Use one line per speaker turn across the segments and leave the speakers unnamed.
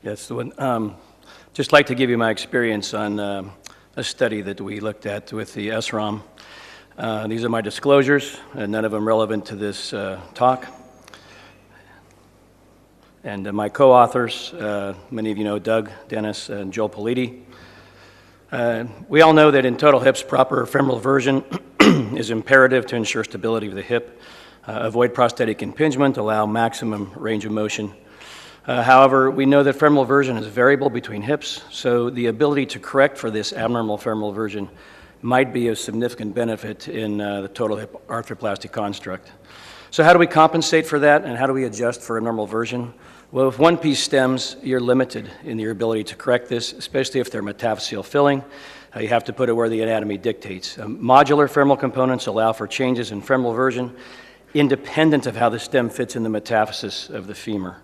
Yes, just like to give you my experience on a study that we looked at with the SROM. These are my disclosures, and none of them relevant to this talk. And my co-authors, many of you know Doug, Dennis, and Joel Politi. We all know that in total hips, proper femoral version is imperative to ensure stability of the hip, avoid prosthetic impingement, allow maximum range of motion. However, we know that femoral version is variable between hips, so the ability to correct for this abnormal femoral version might be of significant benefit in the total hip arthroplasty construct. So how do we compensate for that, and how do we adjust for a normal version? Well, with one-piece stems, you're limited in your ability to correct this, especially if they're metaphyseal filling. You have to put it where the anatomy dictates. Modular femoral components allow for changes in femoral version independent of how the stem fits in the metaphysis of the femur.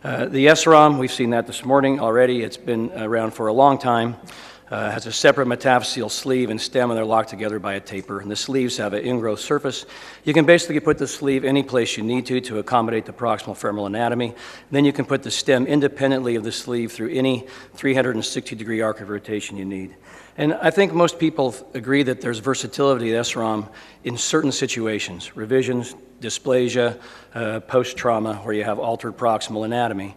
The SROM, we've seen that this morning already. It's been around for a long time. Has a separate metaphyseal sleeve and stem, and they're locked together by a taper. And the sleeves have an ingrowth surface. You can basically put the sleeve any place you need to accommodate the proximal femoral anatomy. Then you can put the stem independently of the sleeve through any 360-degree arc of rotation you need. And I think most people agree that there's versatility of SROM in certain situations, revisions, dysplasia, post-trauma, where you have altered proximal anatomy.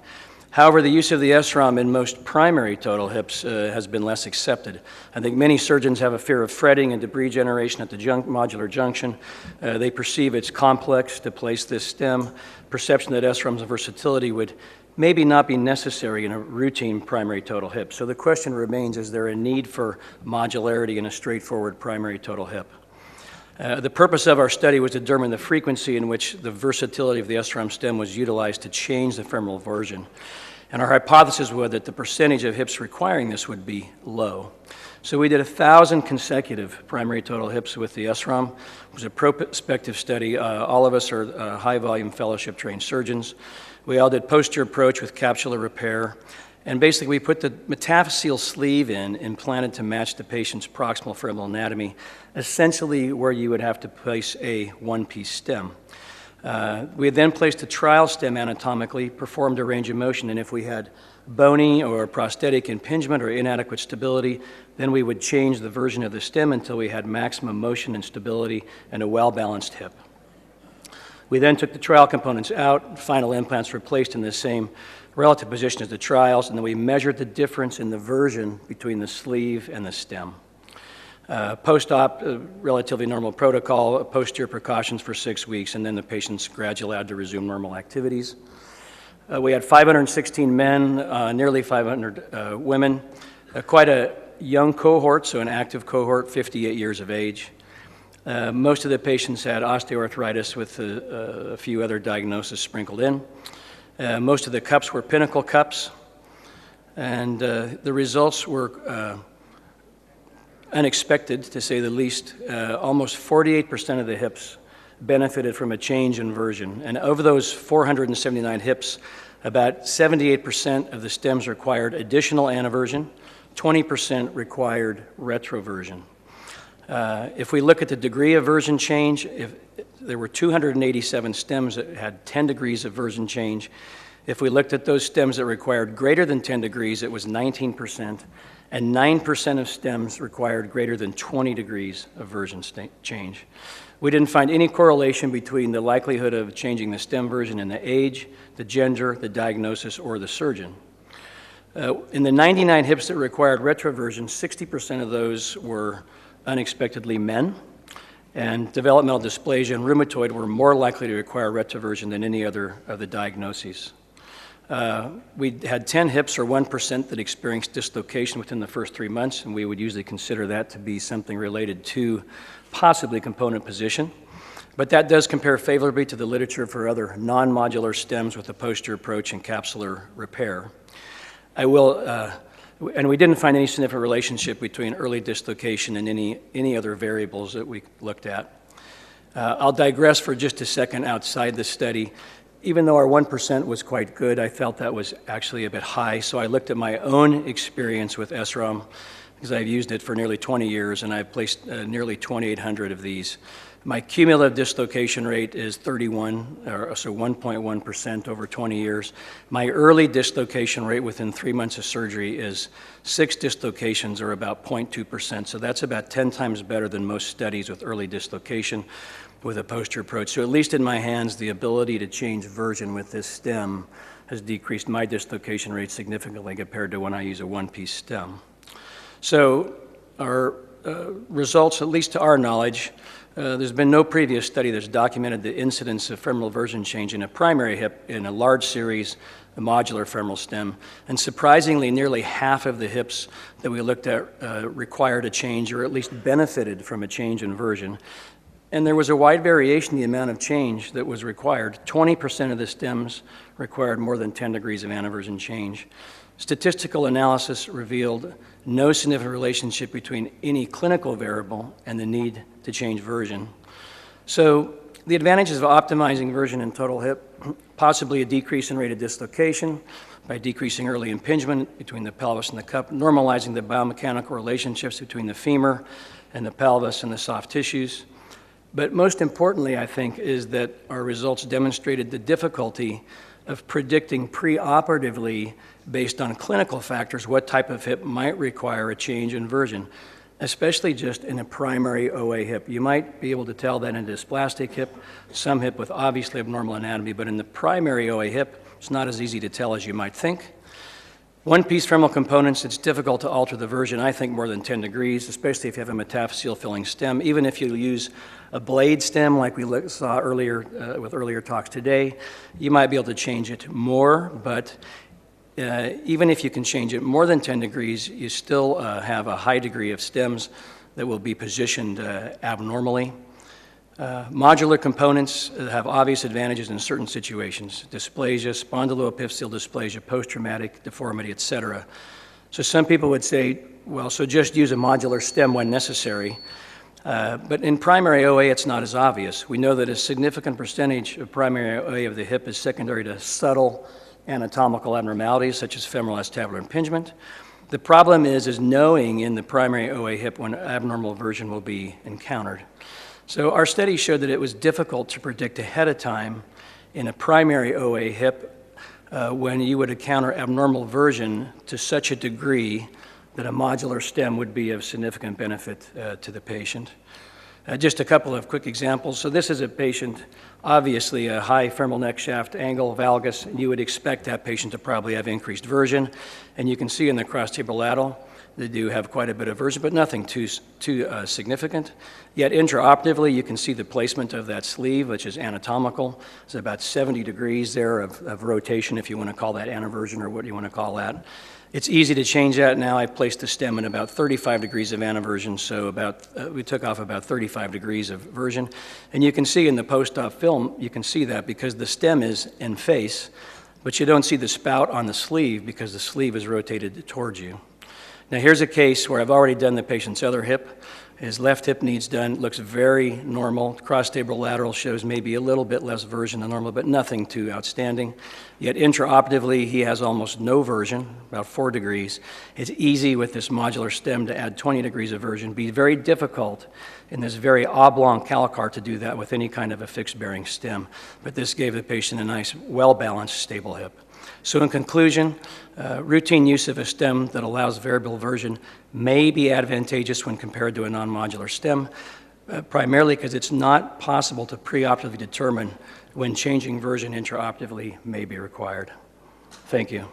However, the use of the SROM in most primary total hips has been less accepted. I think many surgeons have a fear of fretting and debris generation at the modular junction. They perceive it's complex to place this stem. Perception that SROM's versatility would maybe not be necessary in a routine primary total hip. So the question remains, is there a need for modularity in a straightforward primary total hip? The purpose of our study was to determine the frequency in which the versatility of the SROM stem was utilized to change the femoral version. And our hypothesis was that the percentage of hips requiring this would be low. So we did 1,000 consecutive primary total hips with the SROM. It was a prospective study. All of us are high-volume fellowship-trained surgeons. We all did posterior approach with capsular repair. And basically, we put the metaphyseal sleeve in, implanted to match the patient's proximal femoral anatomy, essentially where you would have to place a one-piece stem. We then placed a trial stem anatomically, performed a range of motion, and if we had bony or prosthetic impingement or inadequate stability, then we would change the version of the stem until we had maximum motion and stability and a well-balanced hip. We then took the trial components out, final implants were placed in the same relative position as the trials, and then we measured the difference in the version between the sleeve and the stem. Post-op, relatively normal protocol, posterior precautions for 6 weeks, and then the patients gradually had to resume normal activities. We had 516 men, nearly 500 women, quite a young cohort, so an active cohort, 58 years of age. Most of the patients had osteoarthritis with a few other diagnoses sprinkled in. Most of the cups were pinnacle cups, and the results were unexpected, to say the least. Almost 48% of the hips benefited from a change in version, and of those 479 hips, about 78% of the stems required additional anaversion, 20% required retroversion. If we look at the degree of version change, there were 287 stems that had 10 degrees of version change. If we looked at those stems that required greater than 10 degrees, it was 19%, and 9% of stems required greater than 20 degrees of version change. We didn't find any correlation between the likelihood of changing the stem version and the age, the gender, the diagnosis, or the surgeon. In the 99 hips that required retroversion, 60% of those were unexpectedly men, and developmental dysplasia and rheumatoid were more likely to require retroversion than any other of the diagnoses. We had 10 hips, or 1%, that experienced dislocation within the first 3 months, and we would usually consider that to be something related to possibly component position. But that does compare favorably to the literature for other non-modular stems with a posterior approach and capsular repair. And we didn't find any significant relationship between early dislocation and any other variables that we looked at. I'll digress for just a second outside the study. Even though our 1% was quite good, I felt that was actually a bit high, so I looked at my own experience with SROM, because I've used it for nearly 20 years, and I've placed nearly 2,800 of these. My cumulative dislocation rate is 31, so 1.1% over 20 years. My early dislocation rate within 3 months of surgery is 6 dislocations, or about 0.2%. So that's about 10 times better than most studies with early dislocation with a posterior approach. So at least in my hands, the ability to change version with this stem has decreased my dislocation rate significantly compared to when I use a one-piece stem. So our results, at least to our knowledge, there's been no previous study that's documented the incidence of femoral version change in a primary hip in a large series, a modular femoral stem. And surprisingly, nearly half of the hips that we looked at required a change, or at least benefited from a change in version. And there was a wide variation in the amount of change that was required. 20% of the stems required more than 10 degrees of anaversion change. Statistical analysis revealed no significant relationship between any clinical variable and the need to change version. So the advantages of optimizing version in total hip, possibly a decrease in rate of dislocation by decreasing early impingement between the pelvis and the cup, normalizing the biomechanical relationships between the femur and the pelvis and the soft tissues. But most importantly, I think, is that our results demonstrated the difficulty of predicting preoperatively based on clinical factors what type of hip might require a change in version, especially just in a primary OA hip. You might be able to tell that in a dysplastic hip, some hip with obviously abnormal anatomy, but in the primary OA hip, it's not as easy to tell as you might think. One-piece femoral components, it's difficult to alter the version, I think, more than 10 degrees, especially if you have a metaphyseal-filling stem. Even if you use a blade stem like we saw earlier with earlier talks today, you might be able to change it more, but even if you can change it more than 10 degrees, you still have a high degree of stems that will be positioned abnormally. Modular components have obvious advantages in certain situations: dysplasia, spondyloepiphyseal dysplasia, post-traumatic deformity, etc. So some people would say, well, so just use a modular stem when necessary. But in primary OA, it's not as obvious. We know that a significant percentage of primary OA of the hip is secondary to subtle anatomical abnormalities, such as femoral acetabular impingement. The problem is knowing in the primary OA hip when abnormal version will be encountered. So our study showed that it was difficult to predict ahead of time in a primary OA hip when you would encounter abnormal version to such a degree that a modular stem would be of significant benefit to the patient. Just a couple of quick examples. So this is a patient, obviously a high femoral neck shaft angle valgus, and you would expect that patient to probably have increased version. And you can see in the cross-tibral lateral, they do have quite a bit of version, but nothing too significant. Yet intraoperatively, you can see the placement of that sleeve, which is anatomical. It's about 70 degrees there of rotation, if you want to call that anaversion or what you want to call that. It's easy to change that now. I placed the stem in about 35 degrees of anaversion, so we took off about 35 degrees of version. And you can see in the post-op film, you can see that because the stem is in face, but you don't see the spout on the sleeve because the sleeve is rotated towards you. Now here's a case where I've already done the patient's other hip. His left hip needs done, looks very normal. Cross-tibral lateral shows maybe a little bit less version than normal, but nothing too outstanding. Yet intraoperatively, he has almost no version, about 4 degrees. It's easy with this modular stem to add 20 degrees of version. It'd be very difficult in this very oblong calicar to do that with any kind of a fixed bearing stem. But this gave the patient a nice, well-balanced, stable hip. So in conclusion, routine use of a stem that allows variable version may be advantageous when compared to a non-modular stem, primarily because it's not possible to preoperatively determine when changing version intraoperatively may be required. Thank you.